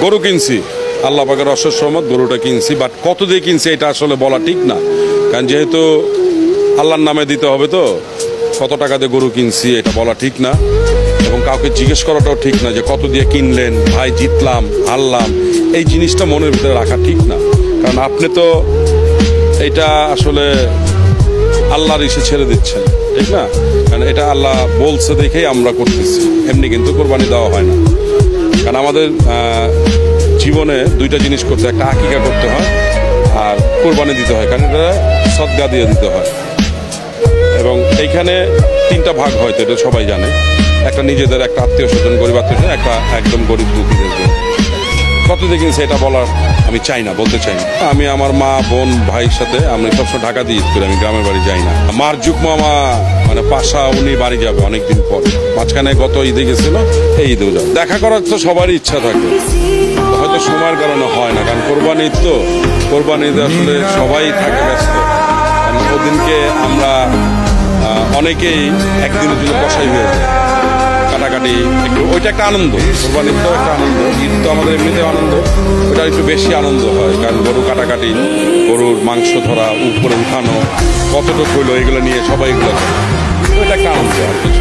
গরু কিনছি, আল্লাহ পাকের অশেষ রহমত, গরুটা কিনছি। বাট কত দিয়ে কিনছি এটা আসলে বলা ঠিক না, কারণ যেহেতু আল্লাহর নামে দিতে হবে, তো কত টাকা দিয়ে গরু কিনছি এটা বলা ঠিক না, এবং কাউকে জিজ্ঞেস করাটাও ঠিক না যে কত দিয়ে কিনলেন, ভাই জিতলাম হারলাম, এই জিনিসটা মনের ভিতরে রাখা ঠিক না। কারণ আপনি তো এটা আসলে আল্লাহর ইসে ছেড়ে দিচ্ছেন, ঠিক না? কারণ এটা আল্লাহ বলছে দেখেই আমরা করতেছি, এমনি কিন্তু কোরবানি দেওয়া হয় না। কারণ আমাদের জীবনে দুইটা জিনিস করতে, একটা আকিকা করতে হয় আর কোরবানি দিতে হয়, কারণ এটা সদকা দিয়ে দিতে হয়। এবং এইখানে তিনটা ভাগ হয়তো, এটা সবাই জানে। একটা নিজেদের, একটা আত্মীয় স্বজন, গরিব আত্মীয় স্বজন, একটা একদম গরিব দুঃখীদের জন্য। কত দিয়ে কিনছে এটা বলার আমি চাই না, বলতে চাই না। আমি আমার মা বোন ভাইয়ের সাথে আমি সবসময় ঢাকা দিয়ে ঈদ করি, আমি গ্রামের বাড়ি যাই না। মার যুগ মামা মানে পাশা, উনি বাড়ি যাবে অনেকদিন পর, মাঝখানে গত ঈদে গেছিল, এই ঈদেও যাবে। দেখা করার তো সবারই ইচ্ছা থাকে, হয়তো সময়ের কারণে হয় না, কারণ কোরবানি ঈদ তো, কোরবানি ঈদে আসলে সবাই থাকে ব্যস্ত। ওদিনকে আমরা অনেকেই একদিনের জন্য কষাই হয়ে যায়, কাটাকাটি একটু, ওইটা একটা আনন্দ। কোরবানির তো একটা আনন্দ, ঈদ তো আমাদের এমনিতেও আনন্দ, ওটা একটু বেশি আনন্দ হয়। কারণ গরু কাটাকাটি, গরুর মাংস ধরা, উপরে উঠানো, কতটুকু হইলো, এগুলো নিয়ে সবাই এগুলো করে, ওইটা একটা আনন্দ আর কিছু।